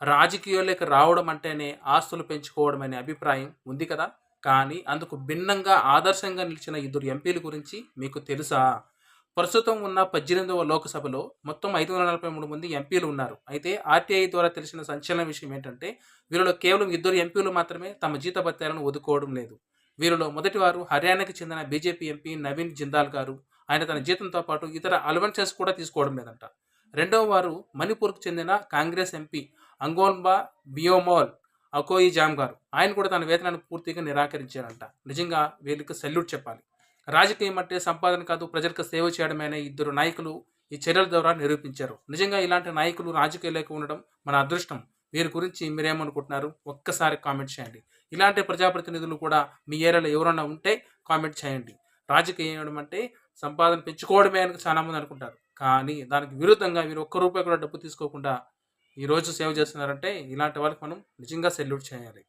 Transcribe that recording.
రాజకీయాల్లోకి రావడం అంటేనే ఆస్తులు పెంచుకోవడం అనే అభిప్రాయం ఉంది కదా! కానీ అందుకు భిన్నంగా ఆదర్శంగా నిలిచిన ఇద్దరు ఎంపీల గురించి మీకు తెలుసా? ప్రస్తుతం ఉన్న 18వ లోక్‌సభలో మొత్తం 543 మంది ఎంపీలు ఉన్నారు. అయితే ఆర్‌టీఐ ద్వారా తెలిసిన సంచలన విషయం ఏంటంటే, వీరిలో కేవలం ఇద్దరు ఎంపీలు మాత్రమే తమ జీతభత్యాలను వదులుకోవడం లేదు. వీరిలో మొదటివారు హర్యానాకి చెందిన బీజేపీ ఎంపీ నవీన్ జిందాల్ గారు. ఆయన తన జీతంతో పాటు ఇతర అలవెన్సెస్ కూడా తీసుకోవడం లేదంట. రెండవ వారు మణిపూర్‌కు చెందిన కాంగ్రెస్ ఎంపీ అంగోన్బా బియోమోల్ అకోయిజామ్ గారు. ఆయన కూడా తన వేతనాన్ని పూర్తిగా నిరాకరించారంట. నిజంగా వీళ్ళకి సెల్యూట్ చెప్పాలి. రాజకీయం అంటే సంపాదన కాదు, ప్రజలకు సేవ చేయడమే అనే ఇద్దరు నాయకులు ఈ చర్యల ద్వారా నిరూపించారు. నిజంగా ఇలాంటి నాయకులు రాజకీయాల్లోకి ఉండడం మన అదృష్టం. వీరి గురించి మీరేమనుకుంటున్నారు? ఒక్కసారి కామెంట్ చేయండి. ఇలాంటి ప్రజాప్రతినిధులు కూడా మీ ఏరియాలో ఎవరైనా ఉంటే కామెంట్ చేయండి. రాజకీయం చేయడం అంటే సంపాదన పెంచుకోవడమే అని చాలామంది అనుకుంటారు. కానీ దానికి విరుద్ధంగా మీరు ఒక్క రూపాయి కూడా డబ్బు తీసుకోకుండా ఈరోజు సేవ చేస్తున్నారంటే ఇలాంటి వాళ్ళకి మనం నిజంగా సెల్యూట్ చేయాలి.